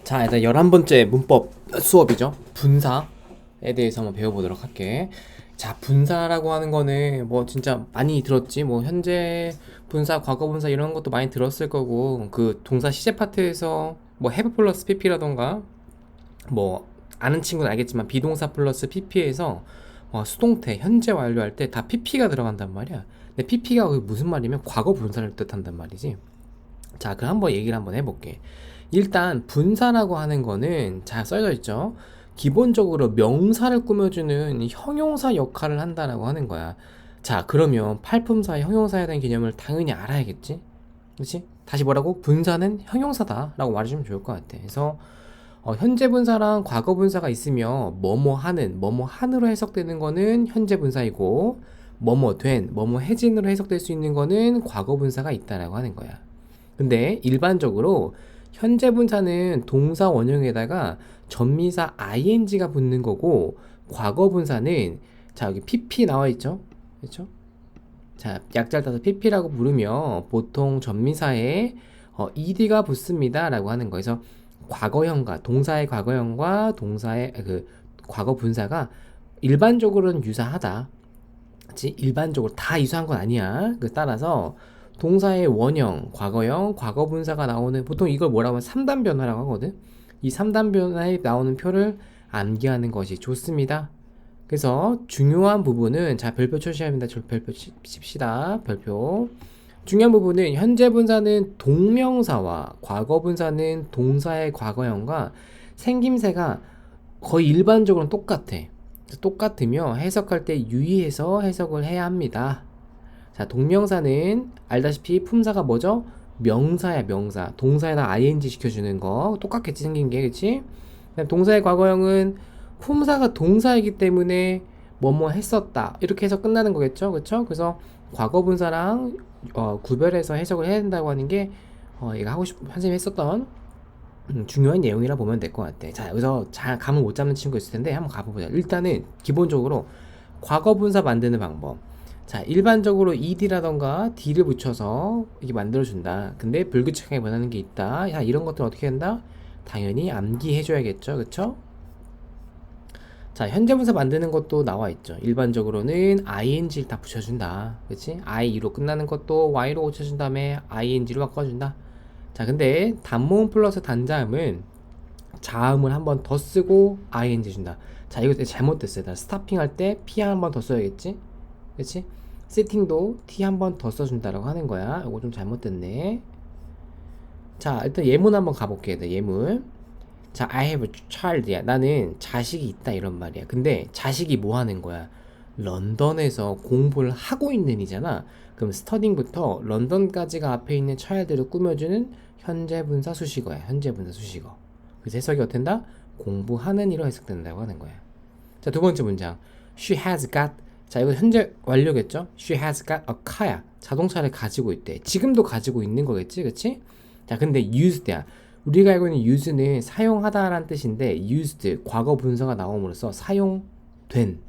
자, 일단 11번째 문법 수업이죠. 분사에 대해서 한번 배워보도록 할게. 자, 분사라고 하는 거는 뭐 진짜 많이 들었지. 뭐 현재 분사, 과거 분사 이런 것도 많이 들었을 거고, 그 동사 시제 파트에서 뭐 have 플러스 pp라던가 뭐 아는 친구는 알겠지만 비동사 플러스 pp에서 수동태, 현재 완료할 때 다 pp가 들어간단 말이야. 근데 pp가 무슨 말이면 과거 분사를 뜻한단 말이지. 자, 그럼 한번 얘기를 한번 해볼게. 일단 분사라고 하는 거는 잘 써져 있죠. 기본적으로 명사를 꾸며주는 형용사 역할을 한다라고 하는 거야. 자, 그러면 팔품사의 형용사에 대한 개념을 당연히 알아야겠지? 그렇지? 다시 뭐라고? 분사는 형용사다 라고 말해주면 좋을 것 같아. 그래서 현재 분사랑 과거 분사가 있으며 뭐뭐 하는, 뭐뭐 한으로 해석되는 거는 현재 분사이고 뭐뭐 된, 뭐뭐 해진으로 해석될 수 있는 거는 과거 분사가 있다라고 하는 거야. 근데 일반적으로 현재 분사는 동사 원형에다가 전미사 ing가 붙는 거고, 과거 분사는 자 여기 pp 나와 있죠, 그렇죠? 자, 약자를 따서 pp라고 부르며 보통 전미사에 ed가 붙습니다 라고 하는 거에서 과거형과 동사의 과거형과 동사의 그 과거 분사가 일반적으로는 유사하다. 그치? 일반적으로 다 유사한 건 아니야. 그 따라서 동사의 원형, 과거형, 과거분사가 나오는, 보통 이걸 뭐라고 하면 3단 변화라고 하거든. 이 3단 변화에 나오는 표를 암기하는 것이 좋습니다. 그래서 중요한 부분은, 자, 별표 표시합니다. 별표 칩시다. 별표. 중요한 부분은 현재 분사는 동명사와 과거 분사는 동사의 과거형과 생김새가 거의 일반적으로는 똑같아. 똑같으며 해석할 때 유의해서 해석을 해야 합니다. 자, 동명사는 알다시피 품사가 뭐죠? 명사야, 명사. 동사에다 ing 시켜주는 거. 똑같겠지, 생긴 게, 그치? 동사의 과거형은 품사가 동사이기 때문에 뭐뭐 했었다, 이렇게 해서 끝나는 거겠죠, 그쵸? 그래서 과거 분사랑 구별해서 해석을 해야 된다고 하는 게 얘가 하고 싶은, 선생님이 했었던 중요한 내용이라 보면 될 것 같아. 자, 여기서 잘 감을 못 잡는 친구 있을 텐데 한번 가보자. 일단은 기본적으로 과거 분사 만드는 방법. 자, 일반적으로 ed라던가 d를 붙여서 이게 만들어준다. 근데 불규칙하게 변하는 게 있다. 야, 이런 것들 어떻게 한다? 당연히 암기해줘야겠죠, 그쵸? 자, 현재분사 만드는 것도 나와 있죠. 일반적으로는 ing를 다 붙여준다. 그치? i로 끝나는 것도 y로 고쳐준 다음에 ing로 바꿔준다. 자, 근데 단모음 플러스 단자음은 자음을 한 번 더 쓰고 ing 준다. 자, 이거 잘못됐어요. 나 스타핑 할 때 p 한 번 더 써야겠지? 그치? 시팅도 t 한 번 더 써준다라고 하는 거야. 이거 좀 잘못됐네. 자, 일단 예문 한번 가볼게요. 예문. 자, I have a child야. 나는 자식이 있다, 이런 말이야. 근데 자식이 뭐 하는 거야? 런던에서 공부를 하고 있는 이잖아. 그럼 스터딩부터 런던까지가 앞에 있는 child를 꾸며주는 현재 분사 수식어야. 현재 분사 수식어. 그래서 해석이 어텐다? 공부하는 이로 해석된다고 하는 거야. 자, 두 번째 문장. She has got. 자, 이거 현재 완료겠죠? She has got a car야. 자동차를 가지고 있대. 지금도 가지고 있는 거겠지, 그치? 자, 근데 used야. 우리가 알고 있는 use는 사용하다라는 뜻인데, used 과거 분사가 나옴으로써 사용된,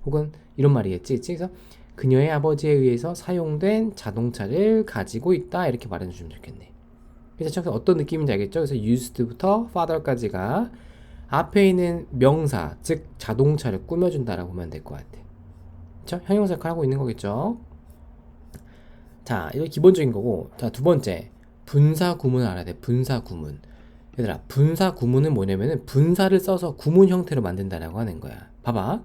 혹은 이런 말이겠지, 그치? 그래서 그녀의 아버지에 의해서 사용된 자동차를 가지고 있다, 이렇게 말해주시면 좋겠네. 그래서 어떤 느낌인지 알겠죠? 그래서 used부터 father까지가 앞에 있는 명사, 즉 자동차를 꾸며준다라고 보면 될 것 같아. 그쵸? 형용사 역할을 하고 있는 거겠죠? 자, 이거 기본적인 거고. 자, 두 번째, 분사 구문을 알아야 돼. 분사 구문. 얘들아, 분사 구문은 뭐냐면은 분사를 써서 구문 형태로 만든다라고 하는 거야. 봐봐.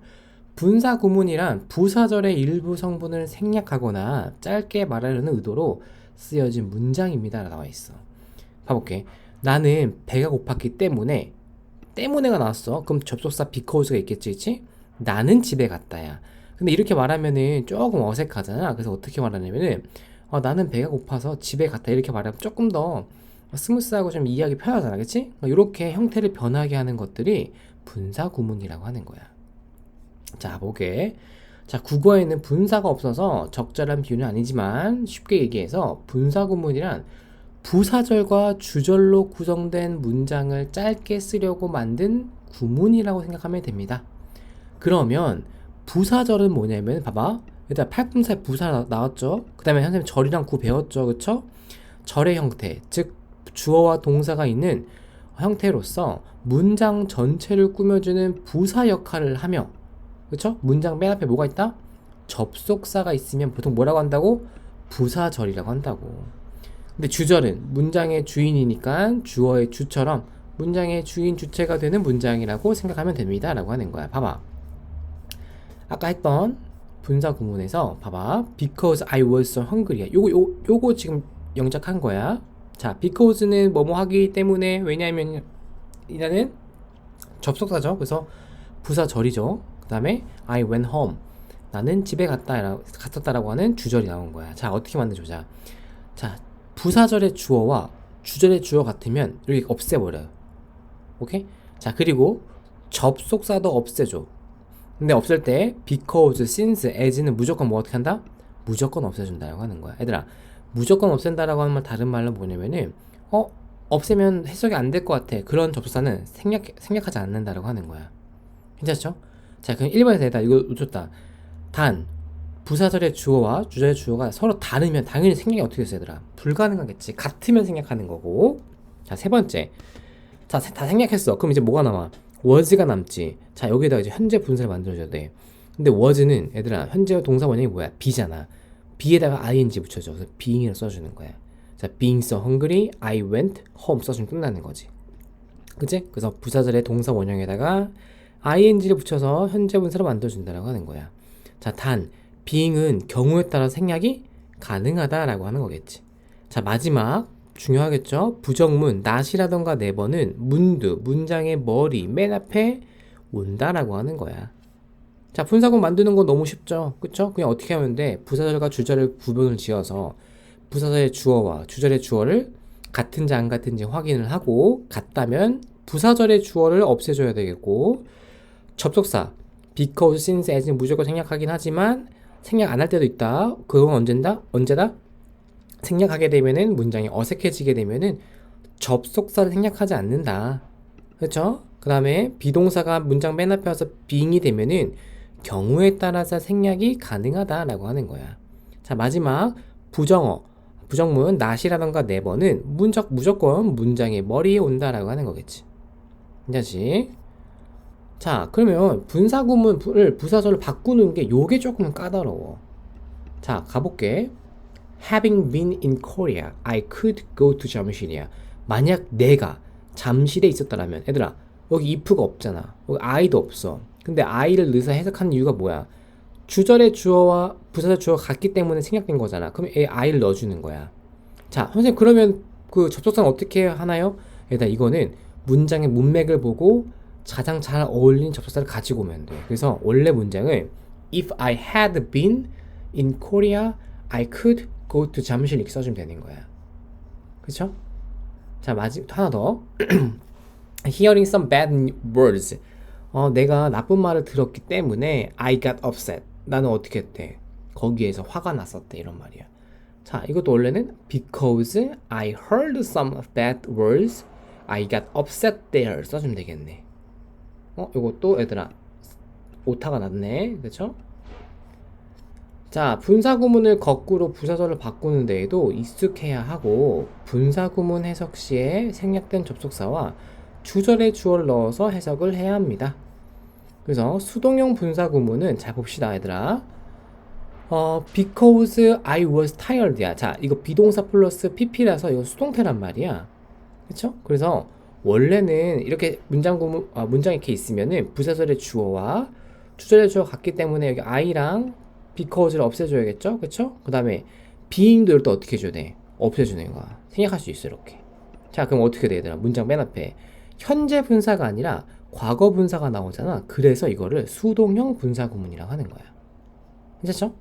분사 구문이란 부사절의 일부 성분을 생략하거나 짧게 말하려는 의도로 쓰여진 문장입니다 라고 나와 있어. 봐볼게. 나는 배가 고팠기 때문에가 나왔어. 그럼 접속사 because가 있겠지, 그치? 나는 집에 갔다야. 근데 이렇게 말하면은 조금 어색하잖아. 그래서 어떻게 말하냐면은 나는 배가 고파서 집에 갔다, 이렇게 말하면 조금 더 스무스하고 좀 이해하기 편하잖아, 그치? 이렇게 형태를 변하게 하는 것들이 분사 구문이라고 하는 거야. 자, 보게. 자, 국어에는 분사가 없어서 적절한 비유는 아니지만 쉽게 얘기해서 분사 구문이란 부사절과 주절로 구성된 문장을 짧게 쓰려고 만든 구문이라고 생각하면 됩니다. 그러면 부사절은 뭐냐면, 봐봐. 일단 팔꿈살 부사 나왔죠. 그 다음에 선생님 절이랑 구 배웠죠, 그쵸? 절의 형태, 즉 주어와 동사가 있는 형태로서 문장 전체를 꾸며주는 부사 역할을 하며, 그쵸? 문장 맨 앞에 뭐가 있다? 접속사가 있으면 보통 뭐라고 한다고? 부사절이라고 한다고. 근데 주절은 문장의 주인이니까 주어의 주처럼 문장의 주인 주체가 되는 문장이라고 생각하면 됩니다 라고 하는 거야. 봐봐, 아까 했던 분사 구문에서 봐봐, because I was so hungry, 요거 지금 영작한 거야. 자, because는 뭐뭐 하기 때문에, 왜냐하면 이라는 접속사죠. 그래서 부사절이죠. 그 다음에 I went home, 나는 집에 갔었다라고 하는 주절이 나온 거야. 자, 어떻게 만들어보자. 자, 부사절의 주어와 주절의 주어 같으면 이렇게 없애버려요. 오케이? 자, 그리고 접속사도 없애줘. 근데 없앨 때 because, since, as는 무조건 뭐 어떻게 한다? 무조건 없애준다라고 하는 거야. 얘들아, 무조건 없앤다라고 하는 말 다른 말로 뭐냐면은 없애면 해석이 안 될 것 같아. 그런 접속사는 생략하지 않는다라고 하는 거야. 괜찮죠? 자, 그럼 1번에서 얘들아 이거 놓쳤다. 단 부사절의 주어와 주절의 주어가 서로 다르면 당연히 생략이 어떻게 됐어 얘들아? 불가능하겠지. 같으면 생략하는 거고. 자, 세 번째. 자, 다 생략했어. 그럼 이제 뭐가 남아? was가 남지. 자, 여기다가 이제 현재 분사를 만들어줘야 돼. 근데 was는 얘들아 현재 동사 원형이 뭐야? be잖아. be에다가 ing 붙여줘. 그래서 being을 써주는 거야. 자, being so hungry, I went home 써주면 끝나는 거지. 그치? 그래서 부사절의 동사 원형에다가 ing를 붙여서 현재 분사를 만들어준다라고 하는 거야. 자, 단 being은 경우에 따라 생략이 가능하다라고 하는 거겠지. 자, 마지막 중요하겠죠? 부정문 not이라던가 never는 문두, 문장의 머리, 맨 앞에 온다라고 하는 거야. 자, 분사구문 만드는 건 너무 쉽죠? 그쵸? 그냥 어떻게 하면 돼? 부사절과 주절을 구분을 지어서 부사절의 주어와 주절의 주어를 같은지 안 같은지 확인을 하고, 같다면 부사절의 주어를 없애줘야 되겠고, 접속사 because, since, as는 무조건 생략하긴 하지만 생략 안 할 때도 있다. 그건 언제다? 생략하게 되면은 문장이 어색해지게 되면은 접속사를 생략하지 않는다. 그렇죠? 그 다음에 비동사가 문장 맨 앞에 와서 being이 되면은 경우에 따라서 생략이 가능하다라고 하는 거야. 자, 마지막 부정문 not이라던가 never는 무조건 문장의 머리에 온다라고 하는 거겠지. 괜찮지? 자, 그러면 분사구문을 부사절로 바꾸는 게 요게 조금 까다로워. 자, 가볼게. Having been in Korea, I could go to 잠실이야. 만약 내가 잠실에 있었다라면, 얘들아 여기 if가 없잖아. 여기 I도 없어. 근데 I를 넣어서 해석하는 이유가 뭐야? 주절의 주어와 부사절 주어가 같기 때문에 생략된 거잖아. 그럼 I를 넣어주는 거야. 자, 선생님 그러면 그 접속사는 어떻게 하나요? 얘들아, 이거는 문장의 문맥을 보고 가장 잘 어울리는 접속사를 가지고 오면 돼. 그래서 원래 문장을 If I had been in Korea, I could go to 잠실 이렇게 써주면 되는 거야. 그쵸? 자, 하나 더. Hearing some bad words. 내가 나쁜 말을 들었기 때문에 I got upset. 나는 어떻게 했대? 거기에서 화가 났었대. 이런 말이야. 자, 이것도 원래는 because I heard some bad words, I got upset there 써주면 되겠네. 이것도 얘들아 오타가 났네. 그쵸? 자, 분사구문을 거꾸로 부사절을 바꾸는 데에도 익숙해야 하고, 분사구문 해석 시에 생략된 접속사와 주절의 주어를 넣어서 해석을 해야 합니다. 그래서 수동형 분사구문은 잘 봅시다 얘들아. because I was tired야. 자, 이거 비동사 플러스 pp라서 이거 수동태란 말이야. 그쵸? 그래서 원래는 이렇게 문장 이렇게 있으면은 부사절의 주어와 주절의 주어가 같기 때문에 여기 I랑 because를 없애줘야겠죠? 그쵸? 그 다음에 being도 이럴 때 어떻게 해줘야 돼? 없애주는 거야. 생략할 수 있어 이렇게. 자, 그럼 어떻게 돼 얘들아? 문장 맨 앞에 현재 분사가 아니라 과거 분사가 나오잖아. 그래서 이거를 수동형 분사구문이라고 하는 거야. 괜찮죠?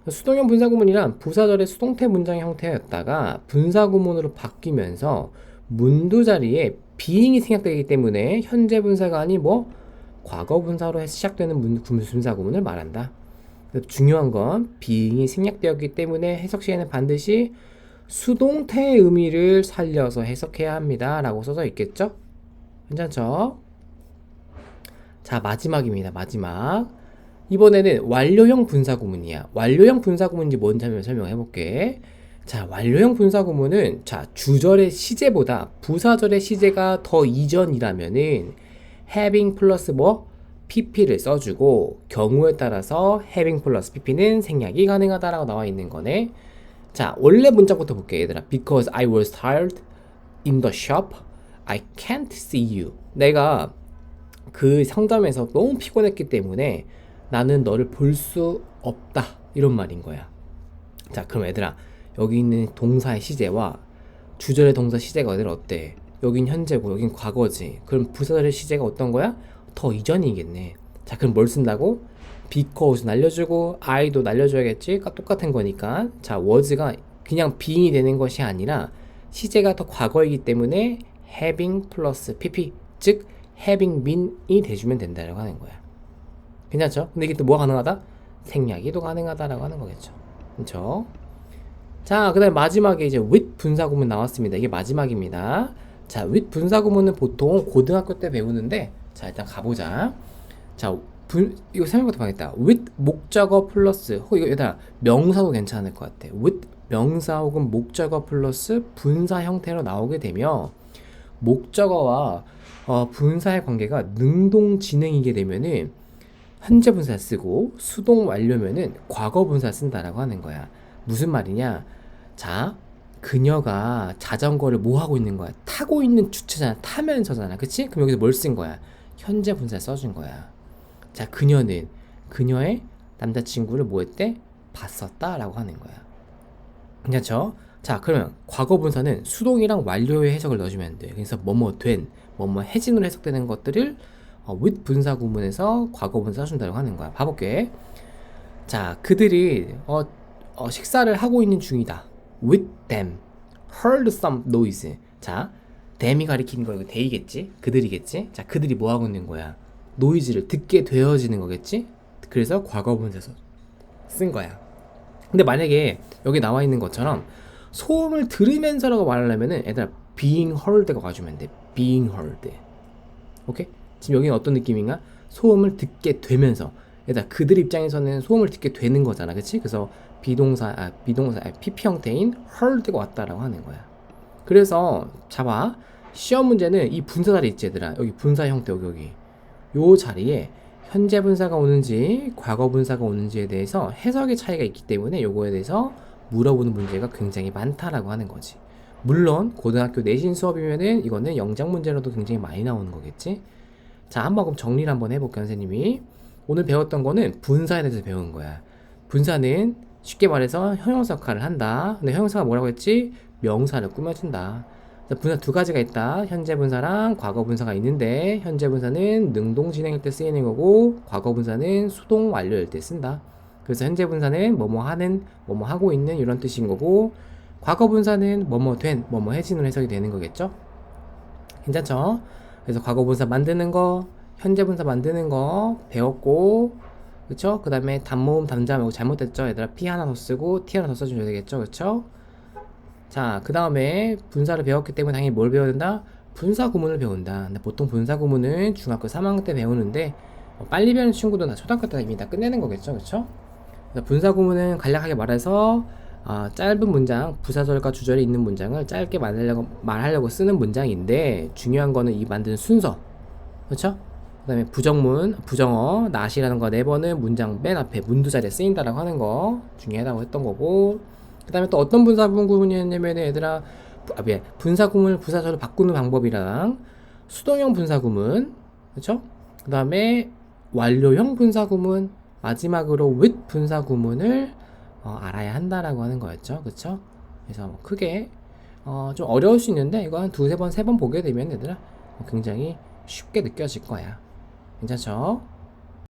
수동형 분사구문이란 부사절의 수동태 문장 형태였다가 분사구문으로 바뀌면서 문두 자리에 being이 생략되기 때문에 현재 분사가 아닌 과거 분사로 시작되는 분사구문을 말한다. 중요한 건 being이 생략되었기 때문에 해석 시에는 반드시 수동태의 의미를 살려서 해석해야 합니다 라고 써져 있겠죠? 괜찮죠? 자, 마지막입니다. 마지막. 이번에는 완료형 분사구문이야. 완료형 분사구문인지 뭔지 한번 설명해 볼게. 자, 완료형 분사 구문은 자, 주절의 시제보다 부사절의 시제가 더 이전이라면은 having 플러스 뭐 pp를 써주고 경우에 따라서 having 플러스 pp는 생략이 가능하다라고 나와 있는 거네. 자, 원래 문장부터 볼게 얘들아. Because I was tired in the shop, I can't see you. 내가 그 상점에서 너무 피곤했기 때문에 나는 너를 볼 수 없다. 이런 말인 거야. 자, 그럼 얘들아, 여기 있는 동사의 시제와 주절의 동사 시제가 얘들아 어때? 여긴 현재고 여긴 과거지. 그럼 부사절의 시제가 어떤 거야? 더 이전이겠네. 자, 그럼 뭘 쓴다고? because 날려주고 I도 날려줘야겠지? 똑같은 거니까. 자, was가 그냥 being이 되는 것이 아니라 시제가 더 과거이기 때문에 having 플러스 pp, 즉 having been이 돼주면 된다라고 하는 거야. 괜찮죠? 근데 이게 또 뭐가 가능하다? 생략이 또 가능하다라고 하는 거겠죠. 그렇죠? 자, 그 다음에 마지막에 이제 with 분사구문 나왔습니다. 이게 마지막입니다. 자, with 분사구문은 보통 고등학교 때 배우는데, 자, 일단 가보자. 자, 이거 생각부터 봐야겠다. with 목적어 플러스, 이거 얘들아, 명사도 괜찮을 것 같아. with 명사 혹은 목적어 플러스 분사 형태로 나오게 되면, 목적어와 분사의 관계가 능동진행이게 되면은, 현재 분사 쓰고 수동 완료면은 과거 분사 쓴다라고 하는 거야. 무슨 말이냐? 자, 그녀가 자전거를 뭐 하고 있는 거야? 타고 있는 주체잖아. 타면서잖아. 그치? 그럼 여기서 뭘 쓴 거야? 현재 분사 써준 거야. 자, 그녀는 그녀의 남자친구를 뭐 했대? 봤었다 라고 하는 거야. 괜찮죠? 자, 그러면 과거 분사는 수동이랑 완료의 해석을 넣어주면 돼. 그래서 뭐뭐 된, 뭐뭐 해진으로 해석되는 것들을 with 분사 구문에서 과거 분사 써준다고 하는 거야. 봐볼게. 자, 그들이 식사를 하고 있는 중이다. with them heard some noise. 자, them이 가리키는 거 이거 they겠지? 그들이겠지? 자, 그들이 뭐 하고 있는 거야? 노이즈를 듣게 되어지는 거겠지? 그래서 과거 분사에서 쓴 거야. 근데 만약에 여기 나와 있는 것처럼 소음을 들으면서라고 말하려면은 얘들아 being heard가 와주면 돼. being heard. 오케이? 지금 여기는 어떤 느낌인가? 소음을 듣게 되면서. 얘들아 그들 입장에서는 소음을 듣게 되는 거잖아. 그치? 그래서 비동사 PP 형태인 heard가 왔다라고 하는 거야. 그래서 잡아. 시험 문제는 이 분사 자리 있지 얘들아. 여기 분사 형태 여기. 요 자리에 현재 분사가 오는지 과거 분사가 오는지에 대해서 해석의 차이가 있기 때문에 요거에 대해서 물어보는 문제가 굉장히 많다라고 하는 거지. 물론 고등학교 내신 수업이면은 이거는 영작 문제로도 굉장히 많이 나오는 거겠지. 자, 한번 그럼 정리를 한번 해볼게요. 선생님이 오늘 배웠던 거는 분사에 대해서 배운 거야. 분사는 쉽게 말해서 형용사 역할을 한다. 근데 형용사가 뭐라고 했지? 명사를 꾸며준다. 분사 두 가지가 있다. 현재 분사랑 과거 분사가 있는데 현재 분사는 능동 진행일 때 쓰이는 거고 과거 분사는 수동 완료일 때 쓴다. 그래서 현재 분사는 뭐뭐 하는, 뭐뭐 하고 있는 이런 뜻인 거고 과거 분사는 뭐뭐 된, 뭐뭐 해진으로 해석이 되는 거겠죠? 괜찮죠? 그래서 과거 분사 만드는 거, 현재 분사 만드는 거 배웠고 그쵸? 그 다음에 단모음 단자 말고 잘못됐죠? 얘들아 P 하나 더 쓰고 T 하나 더 써주면 되겠죠? 그쵸? 자, 그 다음에 분사를 배웠기 때문에 당연히 뭘 배워야 된다? 분사 구문을 배운다. 근데 보통 분사 구문은 중학교 3학년 때 배우는데 빨리 배우는 친구도 다 초등학교 때 이미 다 끝내는 거겠죠, 그쵸? 분사 구문은 간략하게 말해서 짧은 문장, 부사절과 주절이 있는 문장을 짧게 말하려고 쓰는 문장인데 중요한 거는 이 만드는 순서, 그쵸? 그 다음에 부정문, 부정어, not이라는 거 4번은 문장 맨 앞에 문두 자리에 쓰인다라고 하는 거 중요하다고 했던 거고 그 다음에 또 어떤 분사 구문이었냐면 얘들아 분사 구문을 부사절로 바꾸는 방법이랑 수동형 분사 구문 그쵸? 그 다음에 완료형 분사 구문 마지막으로 with 분사 구문을 알아야 한다라고 하는 거였죠 그쵸? 그래서 뭐 크게 좀 어려울 수 있는데 이거 한 2-3번 3번 보게 되면 얘들아 굉장히 쉽게 느껴질 거야 괜찮죠?